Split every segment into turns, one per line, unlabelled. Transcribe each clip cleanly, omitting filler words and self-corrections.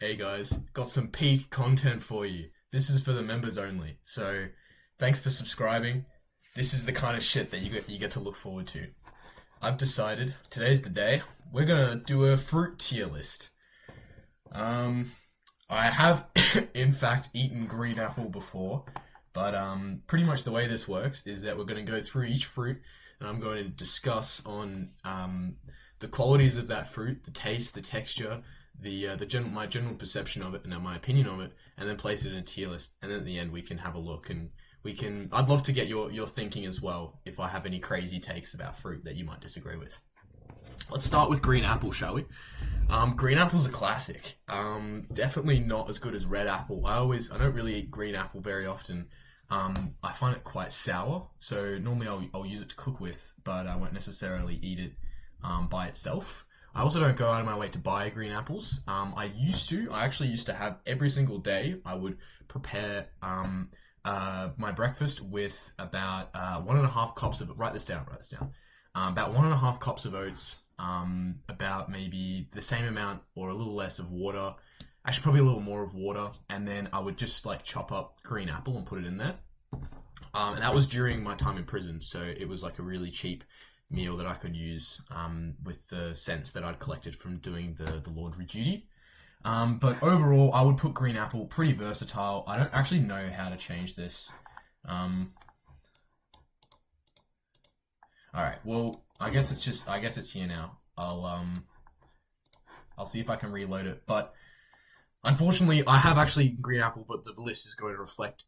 Hey guys, got some peak content for you. This is for the members only. So, thanks for subscribing. This is the kind of shit that you get to look forward to. I've decided today's the day. We're gonna do a fruit tier list. Um, I have in fact eaten green apple before, but pretty much the way this works is that we're gonna go through each fruit, and I'm going to discuss on the qualities of that fruit, the taste, the texture, my general perception of it, and my opinion of it, and then place it in a tier list. And then at the end, we can have a look, and we can. I'd love to get your thinking as well. If I have any crazy takes about fruit that you might disagree with. Let's start with green apple, shall we? Green apple's a classic. Definitely not as good as red apple. I don't really eat green apple very often. I find it quite sour, so normally I'll use it to cook with, but I won't necessarily eat it by itself. I also don't go out of my way to buy green apples. I actually used to have every single day. I would prepare my breakfast with about 1.5 cups of. Write this down. About 1.5 cups of oats. About maybe the same amount or a little less of water. Actually, probably a little more of water, and then I would just like chop up green apple and put it in there. And that was during my time in prison, so it was like a really cheap meal that I could use with the cents that I'd collected from doing the laundry duty. But overall, I would put green apple pretty versatile. I don't actually know how to change this. All right, well, I guess it's here now. I'll see if I can reload it, but unfortunately, I have actually eaten green apple, but the list is going to reflect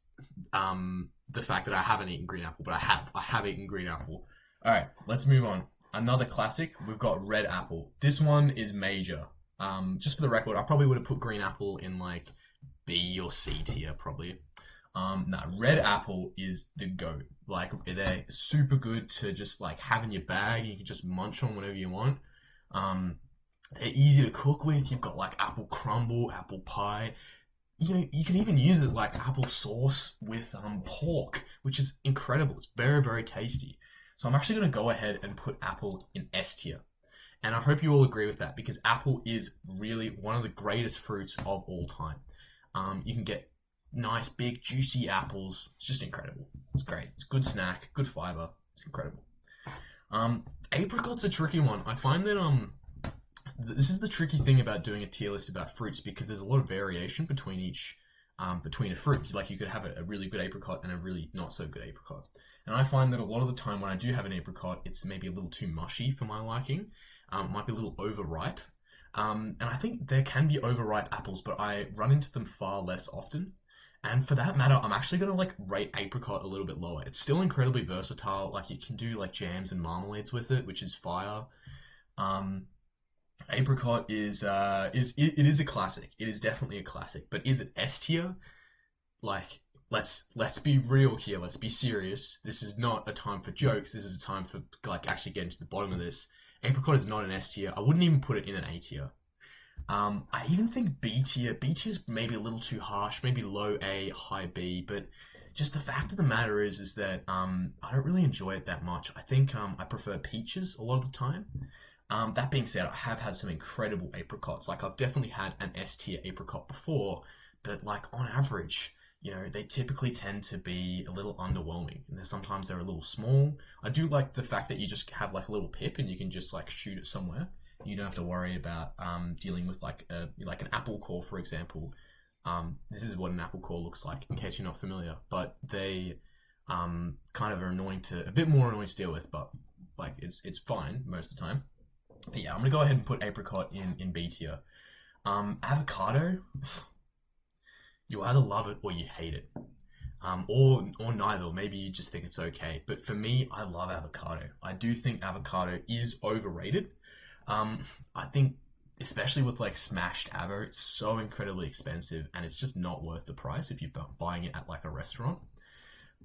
the fact that I haven't eaten green apple, but I have eaten green apple. All right, let's move on. Another classic, we've got red apple. This one is major. Just for the record, I probably would have put green apple in like B or C tier, probably. Red apple is the goat. Like, they're super good to just like have in your bag. You can just munch on whenever you want. They're easy to cook with. You've got like apple crumble, apple pie. You know, you can even use it like apple sauce with pork, which is incredible. It's very, very tasty. So I'm actually going to go ahead and put apple in S tier. And I hope you all agree with that, because apple is really one of the greatest fruits of all time. You can get nice, big, juicy apples. It's just incredible. It's great. It's a good snack, good fiber. It's incredible. Apricot's a tricky one. I find that this is the tricky thing about doing a tier list about fruits, because there's a lot of variation between between a fruit. Like, you could have a really good apricot and a really not so good apricot. And I find that a lot of the time when I do have an apricot, it's maybe a little too mushy for my liking. It might be a little overripe. And I think there can be overripe apples, but I run into them far less often. And for that matter, I'm actually going to like rate apricot a little bit lower. It's still incredibly versatile. Like, you can do like jams and marmalades with it, which is fire. Apricot is it is a classic. It is definitely a classic. But is it S tier? Like, let's be real here. Let's be serious. This is not a time for jokes. This is a time for like actually getting to the bottom of this. Apricot is not an S tier. I wouldn't even put it in an A tier. I even think B tier. B tier is maybe a little too harsh. Maybe low A, high B. But just the fact of the matter is that I don't really enjoy it that much. I think I prefer peaches a lot of the time. That being said, I have had some incredible apricots. Like, I've definitely had an S tier apricot before, but like on average, you know, they typically tend to be a little underwhelming. And sometimes they're a little small. I do like the fact that you just have like a little pip and you can just like shoot it somewhere. You don't have to worry about dealing with like an apple core, for example. This is what an apple core looks like, in case you're not familiar. But they kind of are a bit more annoying to deal with, but like it's fine most of the time. But yeah, I'm gonna go ahead and put apricot in B tier. Avocado, you either love it or you hate it, or neither. Maybe you just think it's okay. But for me, I love avocado. I do think avocado is overrated. I think, especially with like smashed avo, it's so incredibly expensive, and it's just not worth the price if you're buying it at like a restaurant.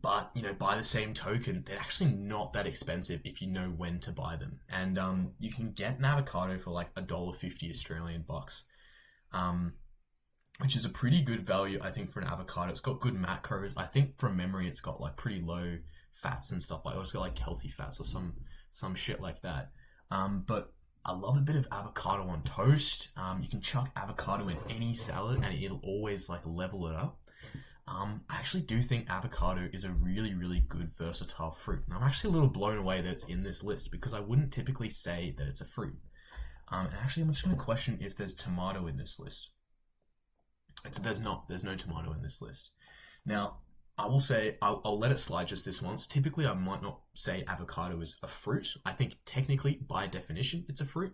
But, you know, by the same token, they're actually not that expensive if you know when to buy them. And you can get an avocado for like $1.50 Australian bucks, which is a pretty good value, I think, for an avocado. It's got good macros. I think from memory, it's got like pretty low fats and stuff like. It's got like healthy fats or some shit like that. But I love a bit of avocado on toast. You can chuck avocado in any salad and it'll always like level it up. I actually do think avocado is a really, really good versatile fruit. And I'm actually a little blown away that it's in this list because I wouldn't typically say that it's a fruit. And actually, I'm just going to question if there's tomato in this list. There's not. There's no tomato in this list. Now, I will say, I'll let it slide just this once. Typically, I might not say avocado is a fruit. I think technically, by definition, it's a fruit.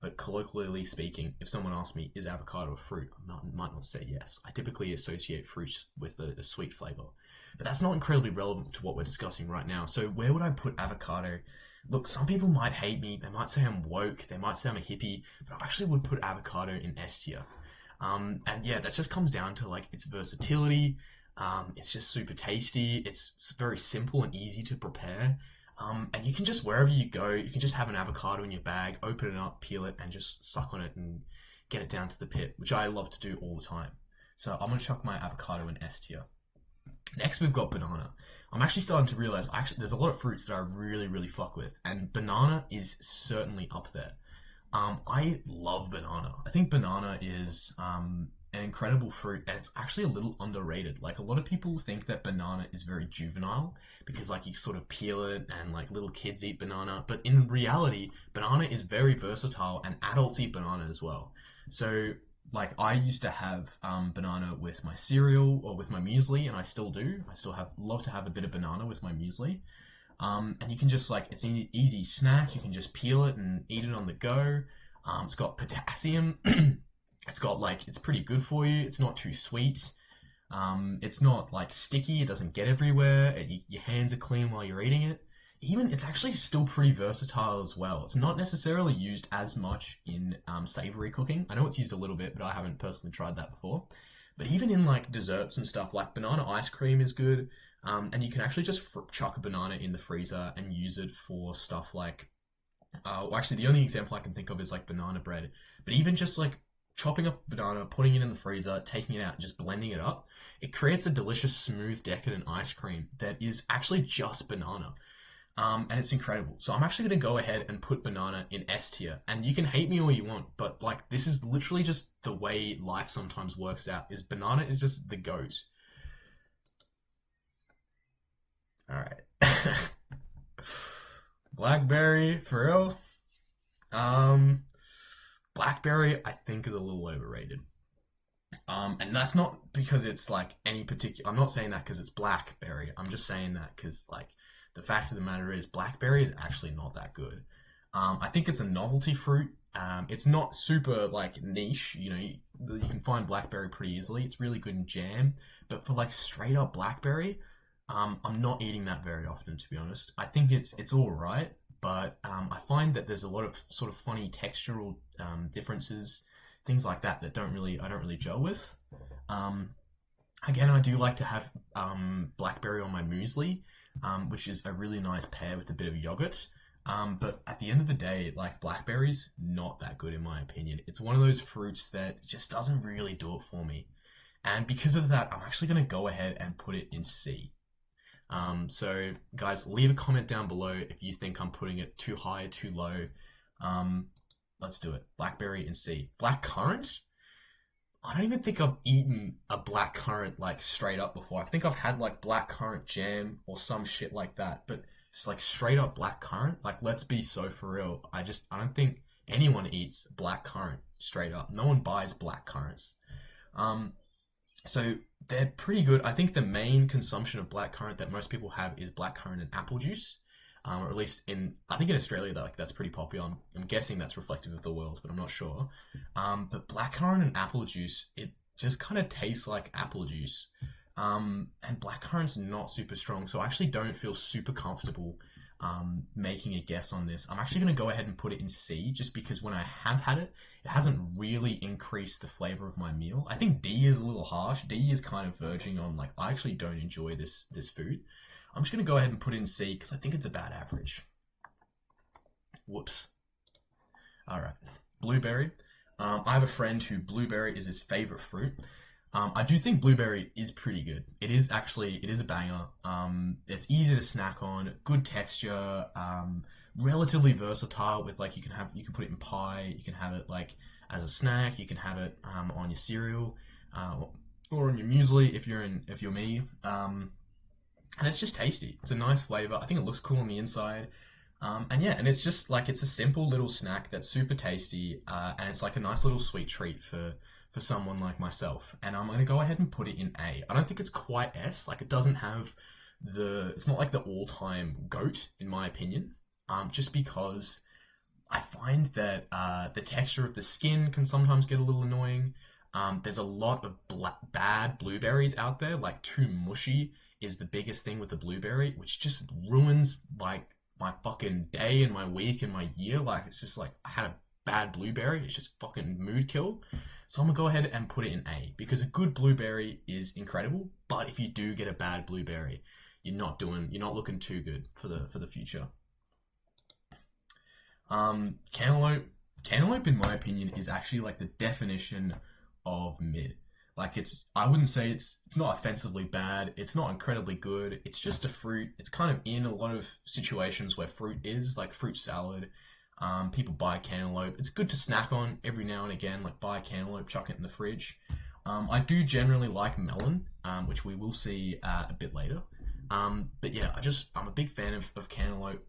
But colloquially speaking, if someone asks me, is avocado a fruit? Might not say yes. I typically associate fruits with a sweet flavor. But that's not incredibly relevant to what we're discussing right now. So where would I put avocado? Look, some people might hate me. They might say I'm woke. They might say I'm a hippie. But I actually would put avocado in S tier. And yeah, that just comes down to like its versatility. It's just super tasty. It's very simple and easy to prepare. And you can just, wherever you go, you can just have an avocado in your bag, open it up, peel it, and just suck on it and get it down to the pit, which I love to do all the time. So I'm going to chuck my avocado in S tier. Next, we've got banana. I'm actually starting to realize there's a lot of fruits that I really, really fuck with, and banana is certainly up there. I love banana. I think banana is an incredible fruit, and it's actually a little underrated. Like a lot of people think that banana is very juvenile because like you sort of peel it and like little kids eat banana, but in reality, banana is very versatile and adults eat banana as well. So like I used to have banana with my cereal or with my muesli, and I still do. I still have love to have a bit of banana with my muesli. And you can just like it's an easy snack. You can just peel it and eat it on the go. It's got potassium. It's got like it's pretty good for you. It's not too sweet. It's not like sticky. It doesn't get everywhere. Your hands are clean while you're eating it. Even it's actually still pretty versatile as well. It's not necessarily used as much in savory cooking. I know it's used a little bit, but I haven't personally tried that before. But even in like desserts and stuff, like banana ice cream is good. And you can actually just chuck a banana in the freezer and use it for stuff like. Well, actually, the only example I can think of is like banana bread. But even just like chopping up a banana, putting it in the freezer, taking it out, and just blending it up, it creates a delicious, smooth, decadent ice cream that is actually just banana. And it's incredible. So I'm actually going to go ahead and put banana in S tier. And you can hate me all you want, but like this is literally just the way life sometimes works out. Is banana is just the goat. All right. Blackberry for real. Um, Blackberry I think is a little overrated. And that's not because it's like any particular. I'm not saying that because it's blackberry. I'm just saying that because like the fact of the matter is blackberry is actually not that good. I think it's a novelty fruit. It's not super like niche. You know, you can find blackberry pretty easily. It's really good in jam, but for like straight up blackberry, I'm not eating that very often to be honest. I think it's all right, but I find that there's a lot of sort of funny textural differences, things like that that I don't really gel with. Um, Again, I do like to have blackberry on my muesli, which is a really nice pair with a bit of yogurt. But at the end of the day, like blackberries, not that good in my opinion. It's one of those fruits that just doesn't really do it for me. And because of that, I'm actually going to go ahead and put it in C. So guys, leave a comment down below if you think I'm putting it too high, too low. Um, let's do it. Blackberry in C. Black currant? I don't even think I've eaten a black currant like straight up before. I think I've had like black currant jam or some shit like that, but it's like straight up black currant. Like, let's be so for real. I don't think anyone eats black currant straight up. No one buys black currants. Um, so they're pretty good. I think the main consumption of black currant that most people have is black currant and apple juice. Or at least I think in Australia, like that's pretty popular. I'm guessing that's reflective of the world, but I'm not sure. But blackcurrant and apple juice, it just kind of tastes like apple juice. And blackcurrant's not super strong, so I actually don't feel super comfortable making a guess on this. I'm actually going to go ahead and put it in C, just because when I have had it, it hasn't really increased the flavor of my meal. I think D is a little harsh. D is kind of verging on like I actually don't enjoy this food. I'm just going to go ahead and put it in C because I think it's about average. Whoops. All right. Blueberry. I have a friend who blueberry is his favorite fruit. I do think blueberry is pretty good. It is a banger. It's easy to snack on, good texture, relatively versatile with like you can put it in pie, you can have it like as a snack, you can have it on your cereal, or on your muesli if you're me. And it's just tasty. It's a nice flavor. I think it looks cool on the inside. And yeah, and it's just like it's a simple little snack that's super tasty, and it's like a nice little sweet treat for someone like myself. And I'm gonna go ahead and put it in A. I don't think it's quite S. Like it doesn't have it's not like the all-time goat in my opinion. Just because I find that the texture of the skin can sometimes get a little annoying. There's a lot of bad blueberries out there, like too mushy is the biggest thing with the blueberry, which just ruins like my fucking day and my week and my year. Like it's just like I had a bad blueberry, it's just fucking mood kill. So I'm gonna go ahead and put it in A because a good blueberry is incredible, but if you do get a bad blueberry, you're not looking too good for the future. Cantaloupe. Cantaloupe, in my opinion, is actually like the definition of mid. Like I wouldn't say it's not offensively bad. It's not incredibly good. It's just a fruit. It's kind of in a lot of situations where fruit is like fruit salad. People buy cantaloupe. It's good to snack on every now and again. Like buy cantaloupe, chuck it in the fridge. I do generally like melon, which we will see a bit later. But yeah, I'm a big fan of cantaloupe.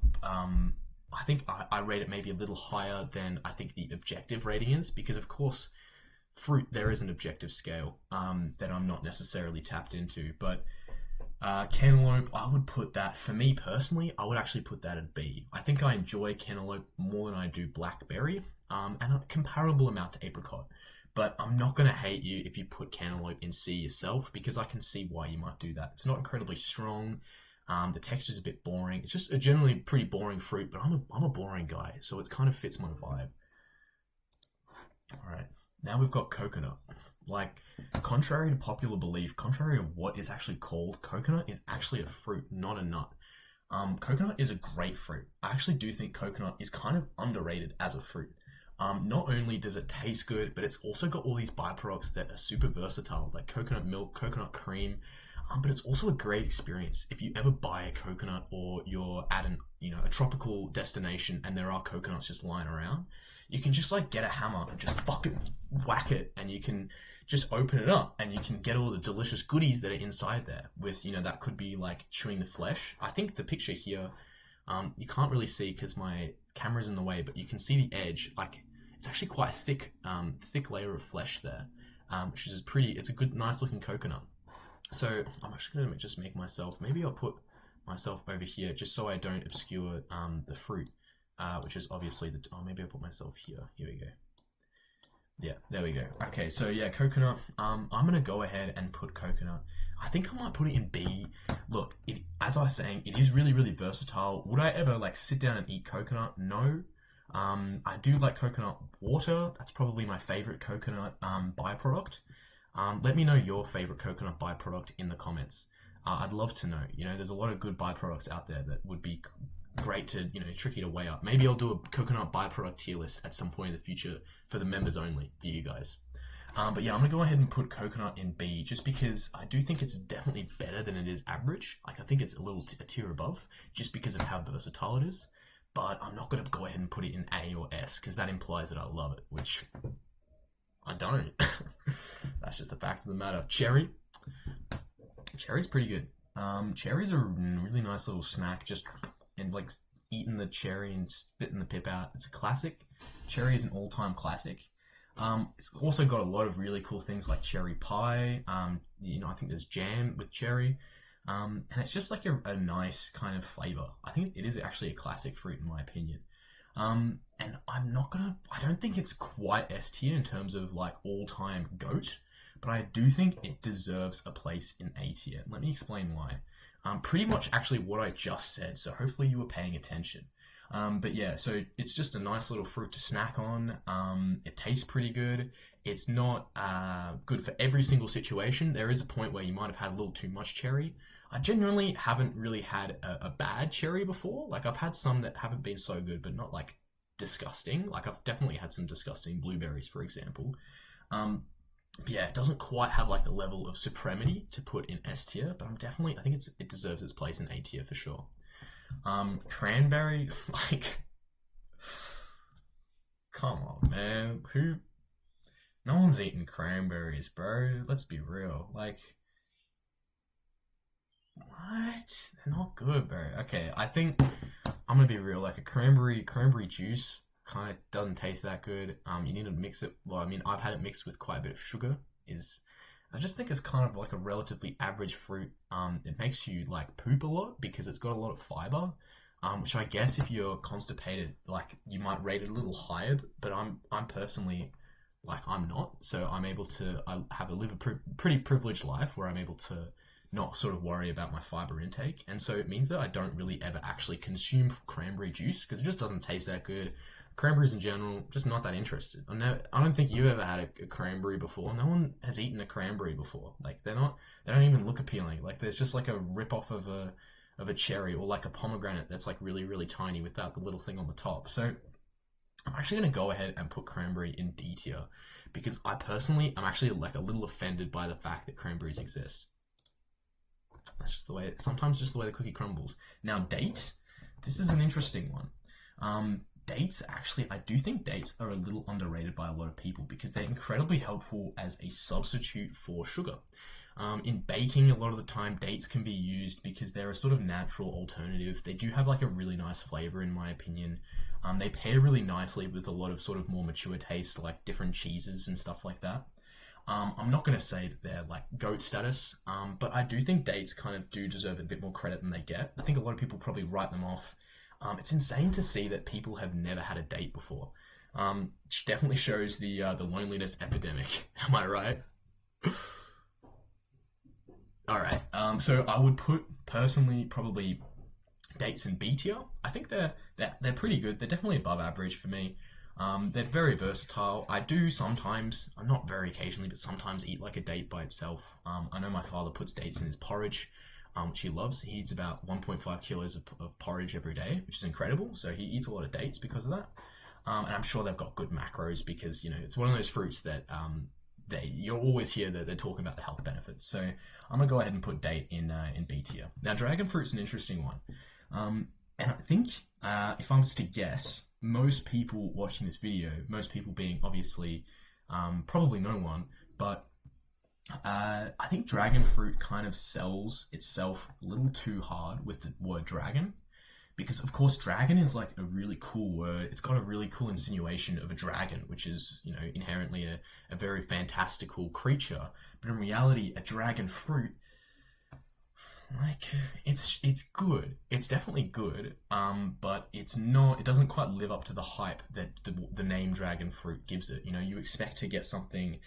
I think I rate it maybe a little higher than I think the objective rating is because, of course, fruit, there is an objective scale that I'm not necessarily tapped into. But cantaloupe, I would put that, for me personally, I would actually put that at B. I think I enjoy cantaloupe more than I do blackberry, and a comparable amount to apricot. But I'm not going to hate you if you put cantaloupe in C yourself because I can see why you might do that. It's not incredibly strong. The texture's a bit boring. It's just a generally pretty boring fruit, but I'm a boring guy, so it kind of fits my vibe. Alright, now we've got coconut. Like, contrary to popular belief, contrary to what is actually called, coconut is actually a fruit, not a nut. Coconut is a great fruit. I actually do think coconut is kind of underrated as a fruit. Not only does it taste good, but it's also got all these byproducts that are super versatile, like coconut milk, coconut cream. But it's also a great experience if you ever buy a coconut or you're at a tropical destination and there are coconuts just lying around. You can just like get a hammer and just fucking whack it, and you can just open it up and you can get all the delicious goodies that are inside there. With that could be like chewing the flesh. I think the picture here, you can't really see because my camera's in the way, but you can see the edge. Like it's actually quite a thick layer of flesh there, which is it's a good, nice looking coconut. So I'm actually going to just make myself, maybe I'll put myself over here just so I don't obscure the fruit, which is obviously maybe I'll put myself here. Here we go. Yeah, there we go. Okay, so yeah, coconut. I'm going to go ahead and put coconut. I think I might put it in B. Look, as I was saying, it is really, really versatile. Would I ever like sit down and eat coconut? No. I do like coconut water. That's probably my favorite coconut byproduct. Let me know your favorite coconut byproduct in the comments. I'd love to know. There's a lot of good byproducts out there that would be great to, tricky to weigh up. Maybe I'll do a coconut byproduct tier list at some point in the future for the members only, for you guys. But yeah, I'm going to go ahead and put coconut in B just because I do think it's definitely better than it is average. Like, I think it's a tier above just because of how versatile it is. But I'm not going to go ahead and put it in A or S because that implies that I love it, which I don't. That's just the fact of the matter. Cherry. Cherry's pretty good. Cherry's a really nice little snack, just and like eating the cherry and spitting the pip out. It's a classic. Cherry is an all-time classic. It's also got a lot of really cool things like cherry pie. I think there's jam with cherry. And it's just like a nice kind of flavor. I think it is actually a classic fruit in my opinion. And I don't think it's quite S tier in terms of like all-time GOAT, but I do think it deserves a place in A tier. Let me explain why. Pretty much actually what I just said, so hopefully you were paying attention. But yeah, so it's just a nice little fruit to snack on. It tastes pretty good. It's not good for every single situation. There is a point where you might have had a little too much cherry. I genuinely haven't really had a bad cherry before. Like I've had some that haven't been so good, but not like disgusting. Like I've definitely had some disgusting blueberries, for example. But yeah, it doesn't quite have like the level of supremacy to put in S tier, but I think it deserves its place in A tier for sure. Cranberry, like, come on, man, who? No one's eating cranberries, bro. Let's be real. Like, what? They're not good, bro. Okay, I think I'm gonna be real. Like a cranberry juice kind of doesn't taste that good. You need to mix it. Well, I mean, I've had it mixed with quite a bit of sugar. Is I just think it's kind of like a relatively average fruit. It makes you like poop a lot because it's got a lot of fiber. Which I guess if you're constipated, like you might rate it a little higher. But I'm personally like I'm not, so I'm able to live a pretty privileged life where I'm able to not sort of worry about my fiber intake, and so it means that I don't really ever actually consume cranberry juice because it just doesn't taste that good. Cranberries in general, just not that interested. I don't think you've ever had a cranberry before. No one has eaten a cranberry before. Like they don't even look appealing. Like there's just like a rip off of a cherry or like a pomegranate that's like really really tiny without the little thing on the top. So I'm actually going to go ahead and put cranberry in D tier because I personally am actually like a little offended by the fact that cranberries exist. That's just the way. Sometimes just the way the cookie crumbles. Now date. This is an interesting one. Dates actually, I do think dates are a little underrated by a lot of people because they're incredibly helpful as a substitute for sugar. In baking, a lot of the time, dates can be used because they're a sort of natural alternative. They do have like a really nice flavor, in my opinion. They pair really nicely with a lot of sort of more mature taste, like different cheeses and stuff like that. I'm not going to say that they're like goat status, but I do think dates kind of do deserve a bit more credit than they get. I think a lot of people probably write them off. It's insane to see that people have never had a date before. Which definitely shows the loneliness epidemic. Am I right? All right. So I would put personally probably dates in B tier. I think they're pretty good. They're definitely above average for me. They're very versatile. I do sometimes, not very occasionally, but sometimes eat like a date by itself. I know my father puts dates in his porridge, which he loves. He eats about 1.5 kilos of porridge every day, which is incredible. So he eats a lot of dates because of that. And I'm sure they've got good macros because, it's one of those fruits that you'll always hear that they're talking about the health benefits. So I'm going to go ahead and put date in B tier. Now, dragon fruit's an interesting one. And I think, if I was to guess, most people watching this video, most people being obviously probably no one, but I think dragon fruit kind of sells itself a little too hard with the word dragon. Because, of course, dragon is like a really cool word. It's got a really cool insinuation of a dragon, which is, inherently a very fantastical creature. But in reality, a dragon fruit, like, it's good. It's definitely good, but it's not. It doesn't quite live up to the hype that the name dragon fruit gives it. You expect to get something,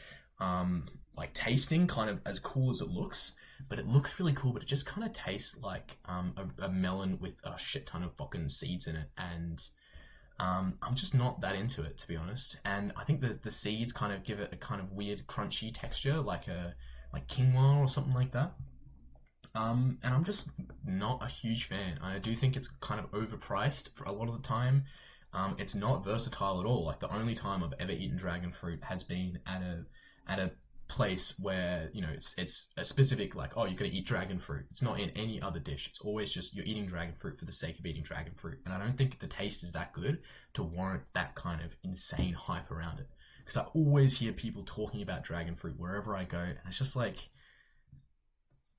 like tasting kind of as cool as it looks, but it looks really cool, but it just kind of tastes like a melon with a shit ton of fucking seeds in it, and I'm just not that into it, to be honest. And I think the seeds kind of give it a kind of weird crunchy texture, like quinoa or something like that. And I'm just not a huge fan. I do think it's kind of overpriced for a lot of the time. It's not versatile at all. Like the only time I've ever eaten dragon fruit has been at a place where it's a specific like, oh, you're gonna eat dragon fruit. It's not in any other dish. It's always just you're eating dragon fruit for the sake of eating dragon fruit. And I don't think the taste is that good to warrant that kind of insane hype around it. Because I always hear people talking about dragon fruit wherever I go, and it's just like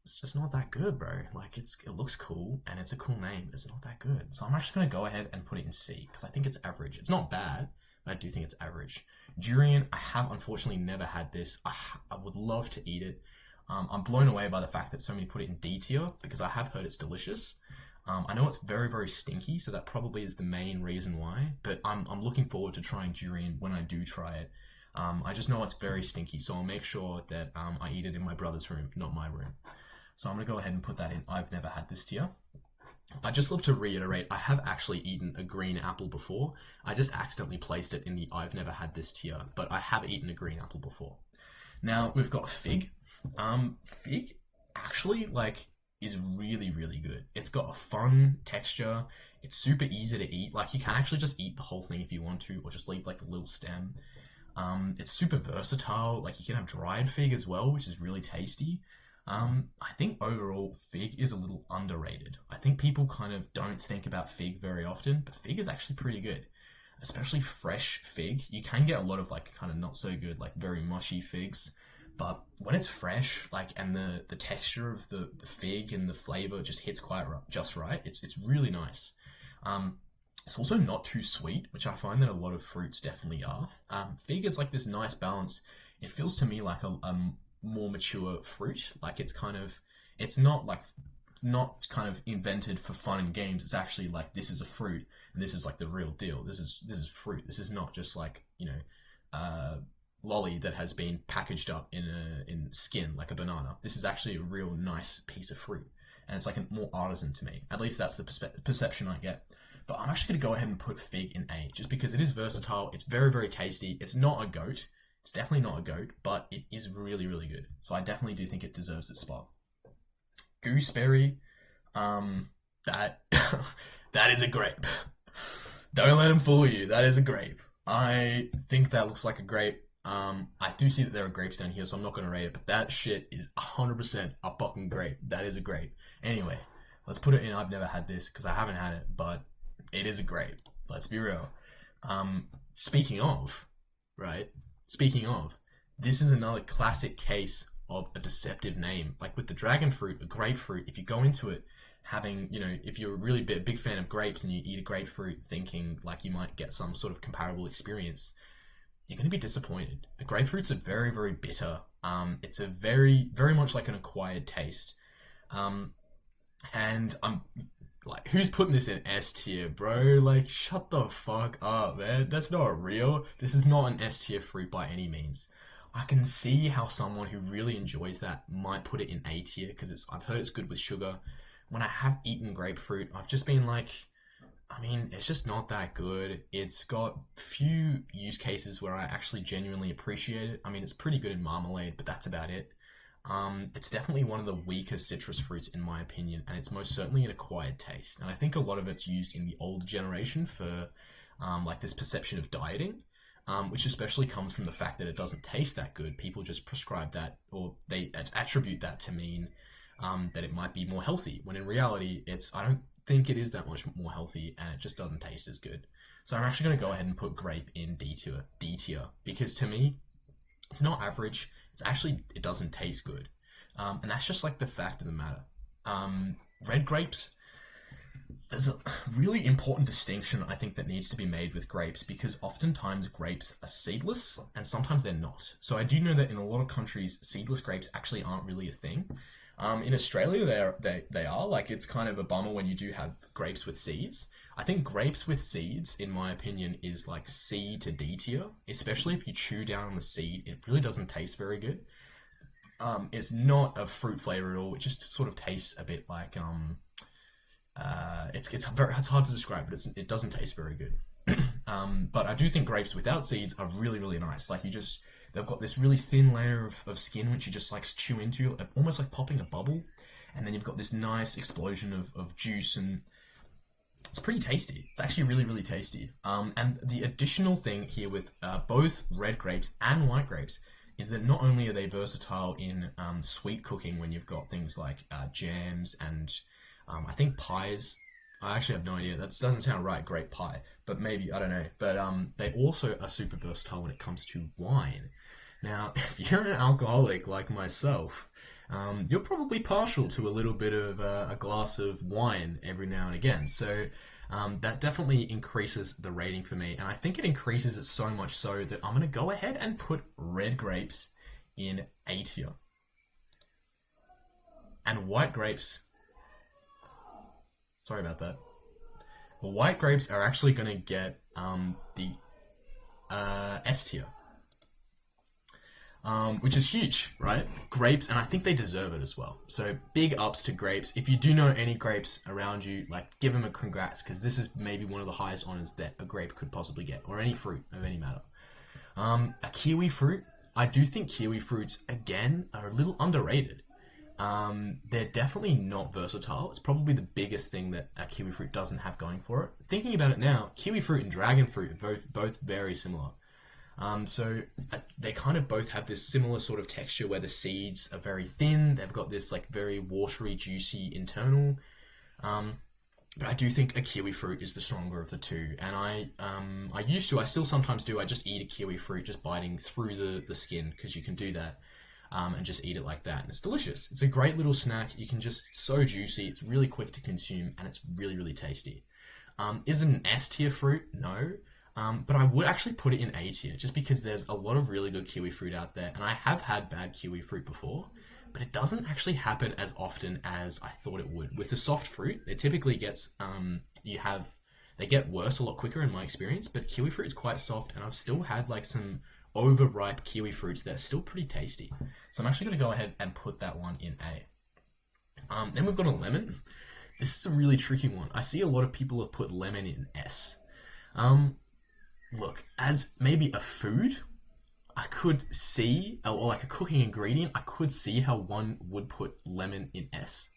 it's just not that good, bro. Like it looks cool and it's a cool name. It's not that good. So I'm actually gonna go ahead and put it in C because I think it's average. It's not bad, but I do think it's average. Durian, I have unfortunately never had this. I would love to eat it. I'm blown away by the fact that so many put it in D tier because I have heard it's delicious. I know it's very, very stinky, so that probably is the main reason why. But I'm looking forward to trying durian when I do try it. I just know it's very stinky, so I'll make sure that I eat it in my brother's room, not my room. So I'm going to go ahead and put that in I've never had this tier. I just love to reiterate, I have actually eaten a green apple before. I just accidentally placed it in the I've never had this tier, but I have eaten a green apple before. Now, we've got fig. Fig actually, is really, really good. It's got a fun texture. It's super easy to eat. Like, you can actually just eat the whole thing if you want to, or just leave, the little stem. It's super versatile. Like, you can have dried fig as well, which is really tasty. I think overall fig is a little underrated. I think people kind of don't think about fig very often, but fig is actually pretty good, especially fresh fig. You can get a lot of like kind of not so good, like very mushy figs, but when it's fresh, like, and the texture of the fig and the flavor just hits quite just right. It's really nice. Um, it's also not too sweet, which I find that a lot of fruits definitely are. Fig is like this nice balance. It feels to me like a more mature fruit. Like, it's kind of, it's not like, not kind of invented for fun and games. It's actually like, this is a fruit and this is like the real deal. This is fruit. This is not just like, lolly that has been packaged up in skin like a banana. This is actually a real nice piece of fruit, and it's like a more artisan to me. At least that's the perception I get. But I'm actually going to go ahead and put fig in A, just because it is versatile. It's very, very tasty. It's not a goat. It's definitely not a goat, but it is really, really good. So I definitely do think it deserves its spot. Gooseberry, that that is a grape. Don't let him fool you. That is a grape. I think that looks like a grape. I do see that there are grapes down here, so I'm not going to rate it, but that shit is 100% a fucking grape. That is a grape. Anyway, let's put it in. I've never had this because I haven't had it, but it is a grape. Let's be real. Speaking of, right? Speaking of, this is another classic case of a deceptive name. Like with the dragon fruit, a grapefruit, if you go into it having, if you're a really big fan of grapes and you eat a grapefruit thinking like you might get some sort of comparable experience, you're going to be disappointed. A grapefruit's a very, very bitter. It's a very, very much like an acquired taste. And I'm like, who's putting this in S tier, bro? Like, shut the fuck up, man. That's not real. This is not an S tier fruit by any means. I can see how someone who really enjoys that might put it in A tier, because I've heard it's good with sugar. When I have eaten grapefruit, I've just been like, I mean, it's just not that good. It's got few use cases where I actually genuinely appreciate it. I mean, it's pretty good in marmalade, but that's about it. It's definitely one of the weaker citrus fruits in my opinion, and it's most certainly an acquired taste. And I think a lot of it's used in the older generation for like this perception of dieting, which especially comes from the fact that it doesn't taste that good. People just prescribe that, or they attribute that to mean that it might be more healthy, when in reality, I don't think it is that much more healthy, and it just doesn't taste as good. So I'm actually going to go ahead and put grape in D tier, because to me, it's not average. It doesn't taste good. And that's just like the fact of the matter. Red grapes, there's a really important distinction I think that needs to be made with grapes, because oftentimes grapes are seedless and sometimes they're not. So I do know that in a lot of countries, seedless grapes actually aren't really a thing. In Australia, they are. Like, it's kind of a bummer when you do have grapes with seeds. I think grapes with seeds, in my opinion, is like C to D tier, especially if you chew down on the seed. It really doesn't taste very good. It's not a fruit flavor at all. It just sort of tastes a bit like it's hard to describe, but it doesn't taste very good. But I do think grapes without seeds are really, really nice. Like, they've got this really thin layer of skin which you just like chew into, almost like popping a bubble, and then you've got this nice explosion of juice, and it's pretty tasty. It's actually really, really tasty. And the additional thing here with both red grapes and white grapes is that not only are they versatile in sweet cooking, when you've got things like jams and I think pies. I actually have no idea. That doesn't sound right, grape pie, but maybe, I don't know. But they also are super versatile when it comes to wine. Now, if you're an alcoholic like myself, you're probably partial to a little bit of a glass of wine every now and again. So that definitely increases the rating for me. And I think it increases it so much so that I'm going to go ahead and put red grapes in A tier. And white grapes... Sorry about that. Well, white grapes are actually going to get the S tier. Which is huge, right? Grapes, and I think they deserve it as well. So big ups to grapes. If you do know any grapes around you, like, give them a congrats, because this is maybe one of the highest honors that a grape could possibly get, or any fruit of any matter. A kiwi fruit, I do think kiwi fruits, again, are a little underrated. They're definitely not versatile. It's probably the biggest thing that a kiwi fruit doesn't have going for it. Thinking about it now, kiwi fruit and dragon fruit are both very similar. So they kind of both have this similar sort of texture where the seeds are very thin. They've got this like very watery, juicy internal. But I do think a kiwi fruit is the stronger of the two. And I still sometimes do. I just eat a kiwi fruit, just biting through the skin, because you can do that. And just eat it like that. And it's delicious. It's a great little snack. You can just, so juicy. It's really quick to consume, and it's really, really tasty. Is it an S tier fruit? No. But I would actually put it in A tier, just because there's a lot of really good kiwi fruit out there. And I have had bad kiwi fruit before, but it doesn't actually happen as often as I thought it would. With the soft fruit, it typically gets, they get worse a lot quicker in my experience, but kiwi fruit is quite soft, and I've still had like some overripe kiwi fruits that are still pretty tasty. So I'm actually going to go ahead and put that one in A. Then we've got a lemon. This is a really tricky one. I see a lot of people have put lemon in S. Look, as maybe a food, I could see, or like a cooking ingredient, I could see how one would put lemon in S.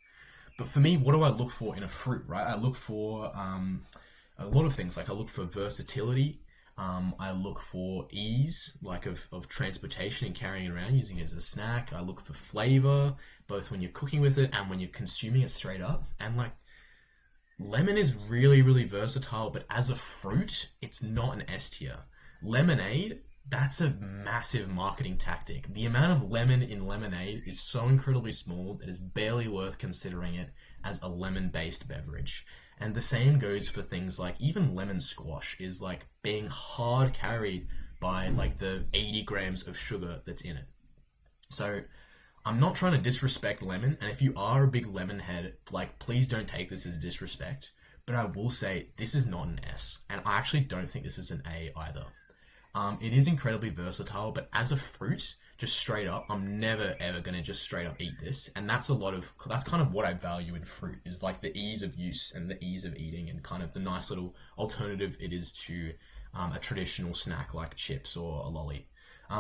But for me, what do I look for in a fruit, right? I look for a lot of things. Like I look for versatility. I look for ease, like of transportation and carrying it around, using it as a snack. I look for flavor, both when you're cooking with it and when you're consuming it straight up. And like, lemon is really, really versatile, but as a fruit, it's not an S tier. Lemonade, that's a massive marketing tactic. The amount of lemon in lemonade is so incredibly small that it's barely worth considering it as a lemon-based beverage. And the same goes for things like even lemon squash is like being hard carried by like the 80 grams of sugar that's in it. So I'm not trying to disrespect lemon, and if you are a big lemon head, like, please don't take this as disrespect, but I will say this is not an S, and I actually don't think this is an A either. It is incredibly versatile, but as a fruit, just straight up, I'm never ever gonna just straight up eat this, and that's kind of what I value in fruit, is like the ease of use and the ease of eating, and kind of the nice little alternative it is to a traditional snack like chips or a lolly.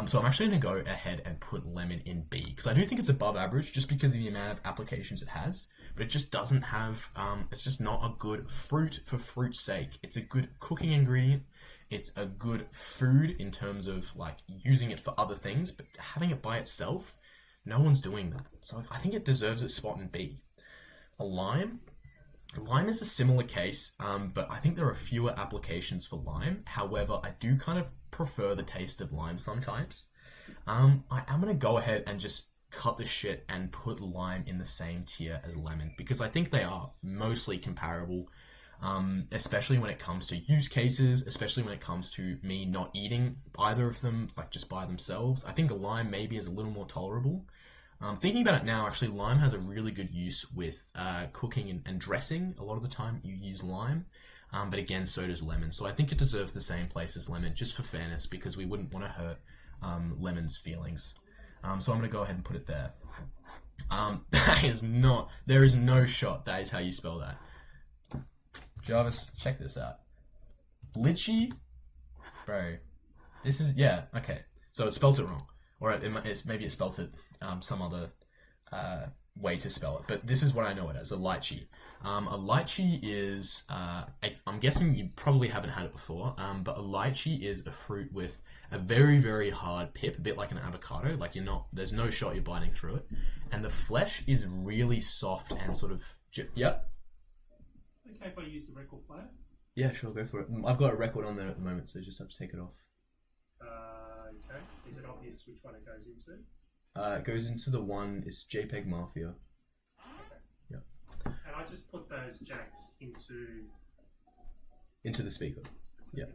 So I'm actually going to go ahead and put lemon in B, because I do think it's above average just because of the amount of applications it has, but it just doesn't have, it's just not a good fruit for fruit's sake. It's a good cooking ingredient. It's a good food in terms of like using it for other things, but having it by itself, no one's doing that. So I think it deserves its spot in B. A lime. Lime is a similar case, but I think there are fewer applications for lime. However, I do kind of prefer the taste of lime sometimes. I am going to go ahead and just cut the shit and put lime in the same tier as lemon, because I think they are mostly comparable, especially when it comes to use cases, especially when it comes to me not eating either of them like just by themselves. I think lime maybe is a little more tolerable. Thinking about it now, actually, lime has a really good use with cooking and dressing. A lot of the time you use lime, but again, so does lemon. So I think it deserves the same place as lemon, just for fairness, because we wouldn't want to hurt lemon's feelings. So I'm going to go ahead and put it there. There is no shot that is how you spell that. Jarvis, check this out. Lychee? Bro, this is, yeah, okay. So it spelt it wrong. Or maybe it spelt it some other way to spell it. But this is what I know it as, a lychee. A lychee is, I'm guessing you probably haven't had it before, but a lychee is a fruit with a very, very hard pip, a bit like an avocado. Like there's no shot you're biting through it. And the flesh is really soft and sort of, yep.
Okay if I use the record player?
Yeah, sure, go for it. I've got a record on there at the moment, so just have to take it off.
Okay. Is it obvious which one it goes into?
It goes into the one, it's JPEG Mafia.
Okay.
Yep.
And I just put those jacks
into the speaker. Yeah.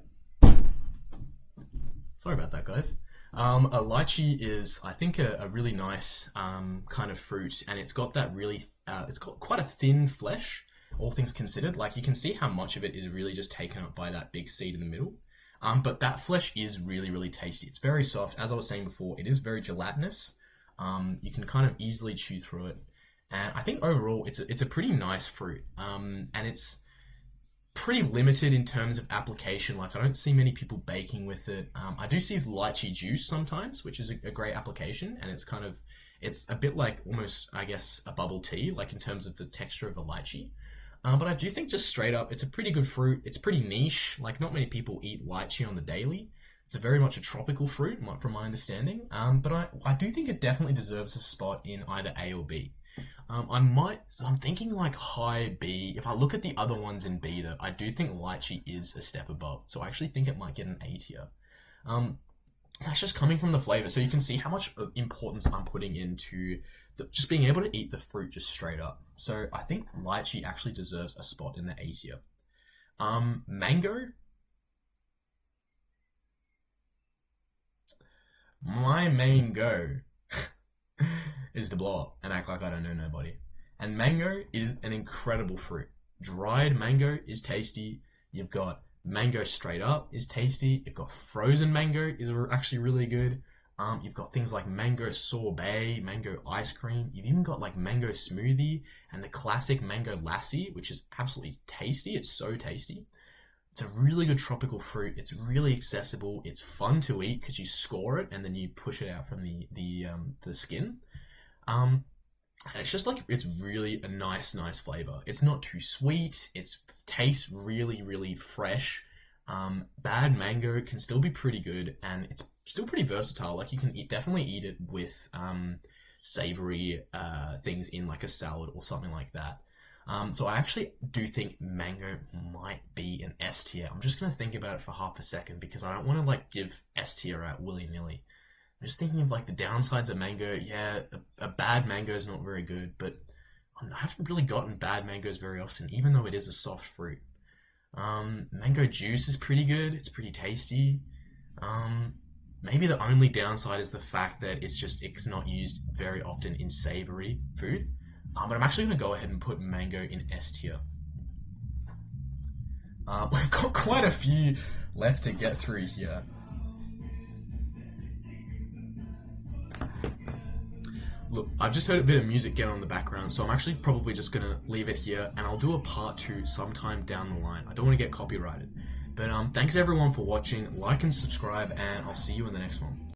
Sorry about that, guys. A lychee is, I think, a really nice kind of fruit, and it's got that really, it's got quite a thin flesh, all things considered. Like, you can see how much of it is really just taken up by that big seed in the middle. But that flesh is really, really tasty. It's very soft. As I was saying before, it is very gelatinous. You can kind of easily chew through it. And I think overall, it's a pretty nice fruit. And it's pretty limited in terms of application. Like, I don't see many people baking with it. I do see lychee juice sometimes, which is a great application. And it's a bit like almost, I guess, a bubble tea, like in terms of the texture of a lychee. But I do think just straight up, it's a pretty good fruit. It's pretty niche. Like, not many people eat lychee on the daily. It's a very much a tropical fruit, from my understanding. But I do think it definitely deserves a spot in either A or B. I'm thinking like high B. If I look at the other ones in B, though, I do think lychee is a step above. So I actually think it might get an A tier. Um, that's just coming from the flavor. So you can see how much importance I'm putting into just being able to eat the fruit just straight up. So I think lychee actually deserves a spot in the A tier. Mango. My main go is to blow up and act like I don't know nobody. And mango is an incredible fruit. Dried mango is tasty. You've got mango straight up is tasty. You've got frozen mango is actually really good. You've got things like mango sorbet, mango ice cream. You've even got like mango smoothie and the classic mango lassi, which is absolutely tasty. It's so tasty. It's a really good tropical fruit. It's really accessible. It's fun to eat because you score it and then you push it out from the skin. Um, and it's just like it's really a nice flavor. It's not too sweet. It tastes really fresh. Bad mango can still be pretty good, and it's still pretty versatile. Like you can definitely eat it with savory things in like a salad or something like that. So I actually do think mango might be an S tier. I'm just gonna think about it for half a second because I don't want to like give S tier out willy nilly. I'm just thinking of like the downsides of mango. Yeah, a bad mango is not very good, but I haven't really gotten bad mangoes very often, even though it is a soft fruit. Mango juice is pretty good. It's pretty tasty. Maybe the only downside is the fact that it's not used very often in savory food. But I'm actually going to go ahead and put mango in S tier. We've got quite a few left to get through here. Look, I've just heard a bit of music get on in the background, so I'm actually probably just going to leave it here, and I'll do a part 2 sometime down the line. I don't want to get copyrighted. But thanks everyone for watching. Like and subscribe, and I'll see you in the next one.